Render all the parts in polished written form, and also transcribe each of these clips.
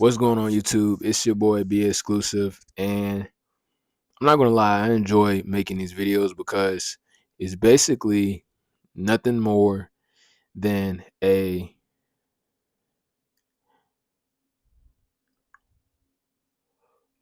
What's going on, YouTube? It's your boy Be Exclusive, and I'm not gonna lie, I enjoy making these videos because it's basically nothing more than a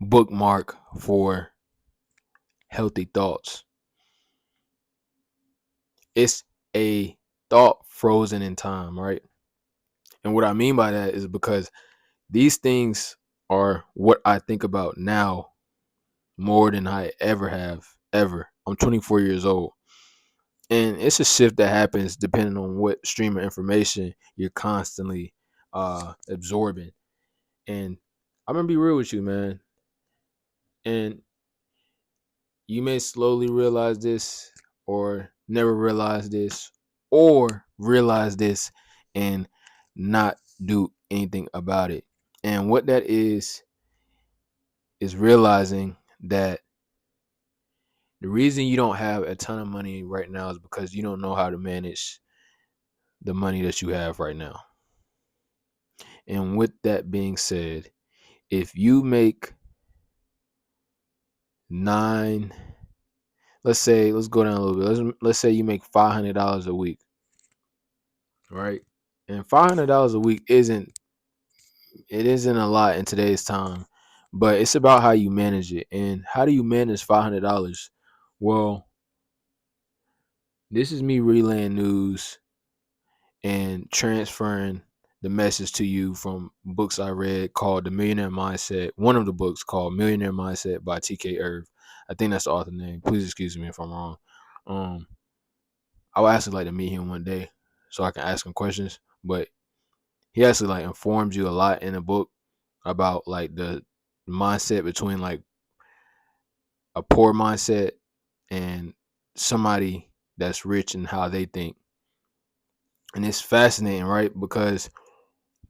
bookmark for healthy thoughts. It's a thought frozen in time, right? And what I mean by that is because these things are what I think about now more than I ever have, ever. I'm 24 years old. And it's a shift that happens depending on what stream of information you're constantly absorbing. And I'm gonna be real with you, man. And you may slowly realize this, or never realize this, or realize this and not do anything about it. And what that is realizing that the reason you don't have a ton of money right now is because you don't know how to manage the money that you have right now. And with that being said, if you make nine, let's go down a little bit. Let's say you make $500 a week, right? And $500 a week isn't a lot in today's time, but it's about how you manage it. And how do you manage $500? Well, this is me relaying news and transferring the message to you from books I read called The Millionaire Mindset. One of the books called Millionaire Mindset by T.K. Irv. I think that's the author name. Please excuse me if I'm wrong. Um, I would actually like to meet him one day so I can ask him questions. But he actually like informs you a lot in the book about like the mindset between like a poor mindset and somebody that's rich and how they think. And it's fascinating, right? Because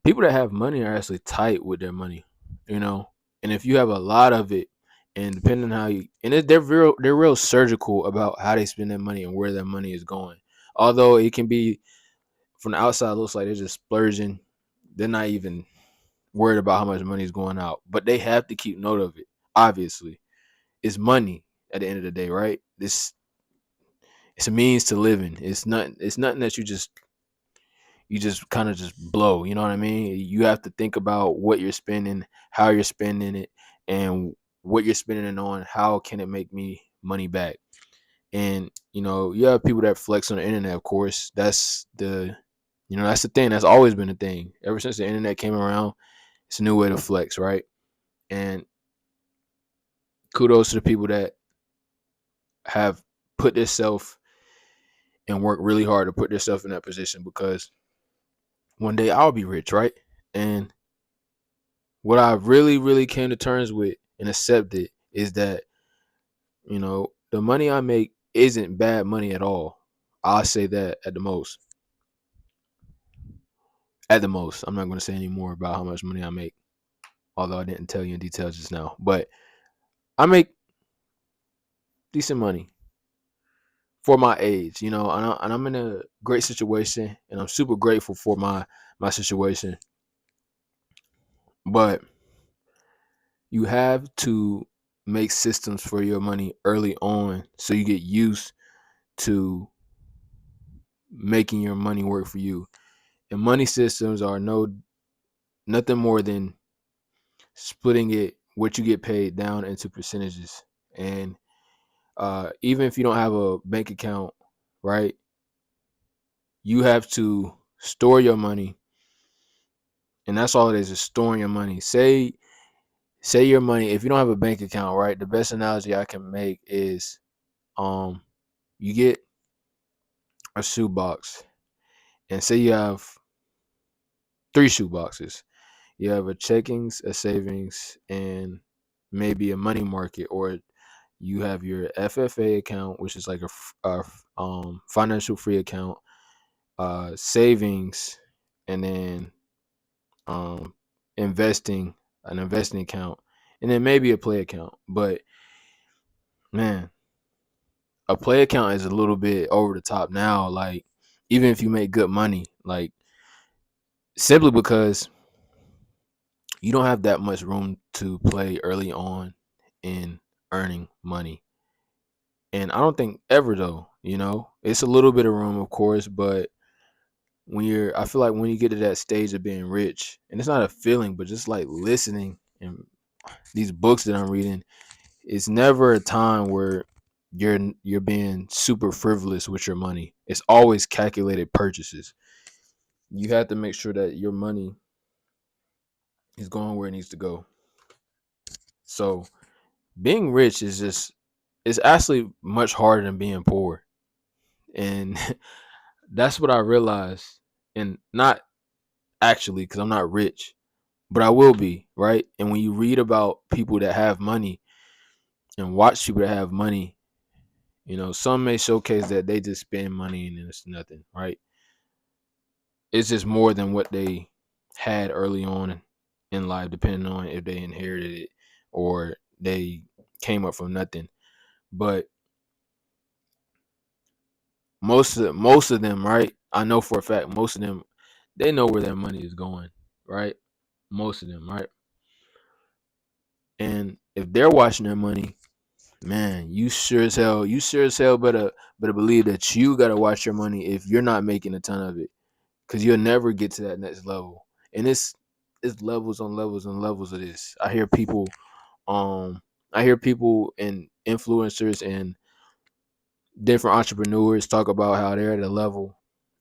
people that have money are actually tight with their money, you know. And if you have a lot of it, and depending on how you, and they're real surgical about how they spend their money and where their money is going. Although it can be from the outside, it looks like they're just splurging. They're not even worried about how much money is going out, but they have to keep note of it. Obviously, it's money at the end of the day, right? This it's a means to living. It's not. It's nothing that you just kind of just blow. You know what I mean? You have to think about what you're spending, how you're spending it, and what you're spending it on. How can it make me money back? And you have people that flex on the internet. Of course, that's the thing. That's always been a thing. Ever since the internet came around, it's a new way to flex, right? And kudos to the people that have put themselves and work really hard to put themselves in that position because one day I'll be rich, right? And what I really, really came to terms with and accepted is that, the money I make isn't bad money at all. I'll say that at the most. At the most. I'm not going to say any more about how much money I make, although I didn't tell you in detail just now. But I make decent money for my age, and I'm in a great situation, and I'm super grateful for my situation. But you have to make systems for your money early on so you get used to making your money work for you. And money systems are nothing more than splitting it what you get paid down into percentages. And even if you don't have a bank account, right, you have to store your money, and that's all it is storing your money. Say your money, if you don't have a bank account, right, the best analogy I can make is you get a shoebox, and say you have three shoeboxes. You have a checkings, a savings, and maybe a money market, or you have your FFA account, which is like a financial free account, savings, and then um, investing, an investing account, and then maybe a play account. But man, a play account is a little bit over the top now. Like, even if you make good money, like, simply because You don't have that much room to play early on in earning money. And I don't think ever though, it's a little bit of room, of course, but I feel like when you get to that stage of being rich, and it's not a feeling, but just like listening and these books that I'm reading, it's never a time where you're being super frivolous with your money. It's always calculated purchases. You have to make sure that your money is going where it needs to go. So being rich is just it's actually much harder than being poor. And that's what I realized. And not actually, because I'm not rich, but I will be, right? And when you read about people that have money and watch people that have money, some may showcase that they just spend money and it's nothing, right? It's just more than what they had early on in life, depending on if they inherited it or they came up from nothing. But most of them, right? I know for a fact most of them, they know where their money is going, right? Most of them, right? And if they're watching their money, man, you sure as hell better believe that you gotta watch your money if you're not making a ton of it, because you'll never get to that next level. And it's levels on levels and levels of this. Um, I hear people and influencers and different entrepreneurs talk about how they're at a level,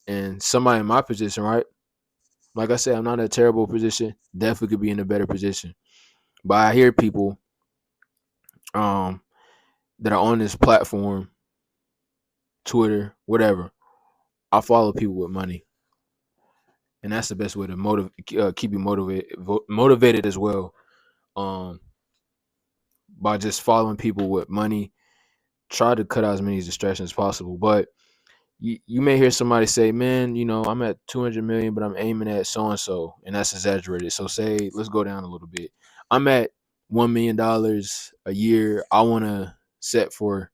and somebody in my position, right? Like I said, I'm not in a terrible position. Definitely could be in a better position. But I hear people um that are on this platform, Twitter, whatever. I follow people with money, and that's the best way to keep you motivated as well. Um, by just following people with money, try to cut out as many distractions as possible. But you may hear somebody say, "Man, I'm at 200 million, but I'm aiming at so and so," and that's exaggerated. So say, let's go down a little bit. I'm at $1 million a year. I want to set for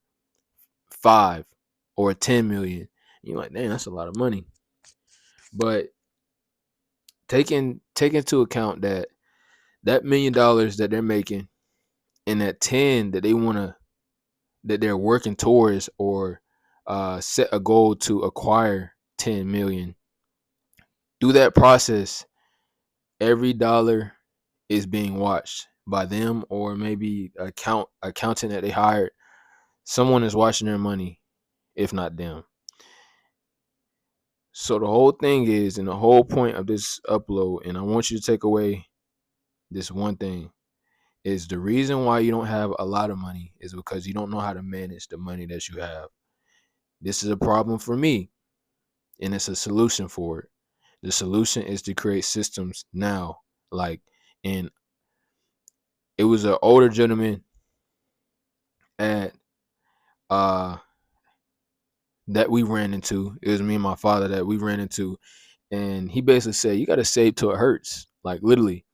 5 or 10 million. And you're like, "Damn, that's a lot of money." But take into account that $1 million that they're making and that 10 that they're working towards, or set a goal to acquire 10 million. Through that process, every dollar is being watched by them, or maybe accountant that they hired. Someone is watching their money, if not them. So the whole thing is, and the whole point of this upload, and I want you to take away this one thing, is the reason why you don't have a lot of money is because you don't know how to manage the money that you have. This is a problem for me, and it's a solution for it. The solution is to create systems now. Like, and it was an older gentleman at uh that we ran into. It was me and my father that we ran into, and he basically said, "You got to save till it hurts," like literally.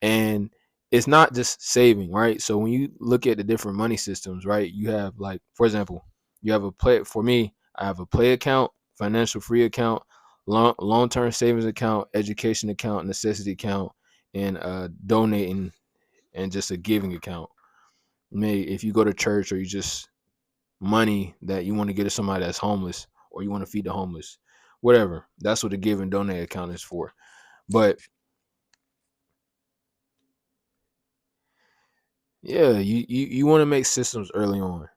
And it's not just saving, right? So when you look at the different money systems, right, you have, like, for example, you have a play. For me, I have a play account, financial free account, long term savings account, education account, necessity account, and donating and just a giving account. If you go to church, or you just money that you want to give to somebody that's homeless, or you want to feed the homeless, whatever. That's what the give and donate account is for. But yeah, you want to make systems early on.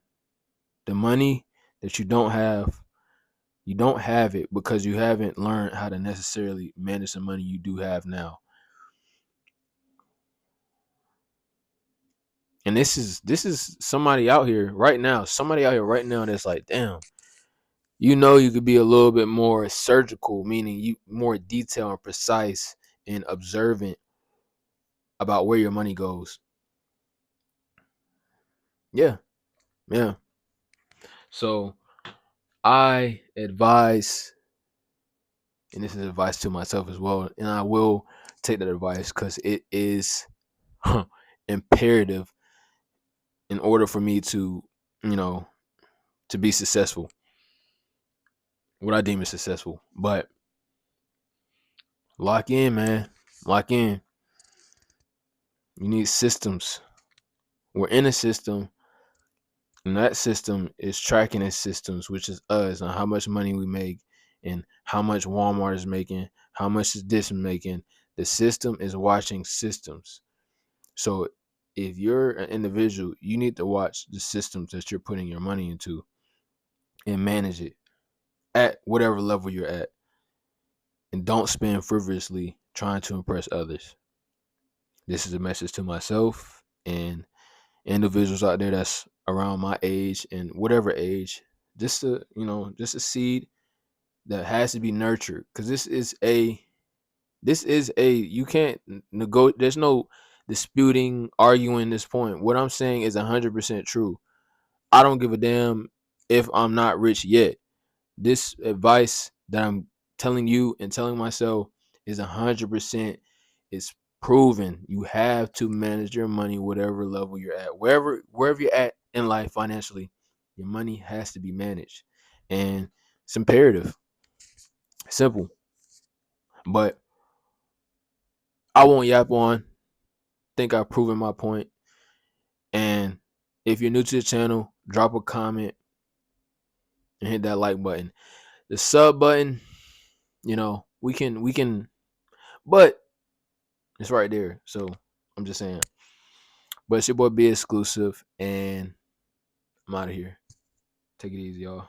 The money that you don't have it because you haven't learned how to necessarily manage the money you do have now. And this is somebody out here right now. Somebody out here right now that's like, damn, you could be a little bit more surgical, meaning you more detailed and precise and observant about where your money goes. Yeah, yeah. So I advise, and this is advice to myself as well, and I will take that advice because it is imperative in order for me to, you know, to be successful. What I deem as successful, but lock in, man, lock in. You need systems. We're in a system, and that system is tracking its systems, which is us, on how much money we make and how much Walmart is making, how much is this making. The system is watching systems. So if you're an individual, you need to watch the systems that you're putting your money into and manage it at whatever level you're at. And don't spend frivolously trying to impress others. This is a message to myself and individuals out there that's around my age and whatever age. Just a seed that has to be nurtured, because this is a you can't negotiate. There's no disputing, arguing this point. What I'm saying is 100% true. I don't give a damn if I'm not rich yet. This advice that I'm telling you and telling myself is 100%. It's proven. You have to manage your money, whatever level you're at, wherever you're at in life financially. Your money has to be managed, and it's imperative. Simple, but I won't yap on. Think I've proven my point. And if you're new to the channel, drop a comment and hit that like button. The sub button, we can, but it's right there. So I'm just saying. But it's your boy Be Exclusive, and I'm out of here. Take it easy, y'all.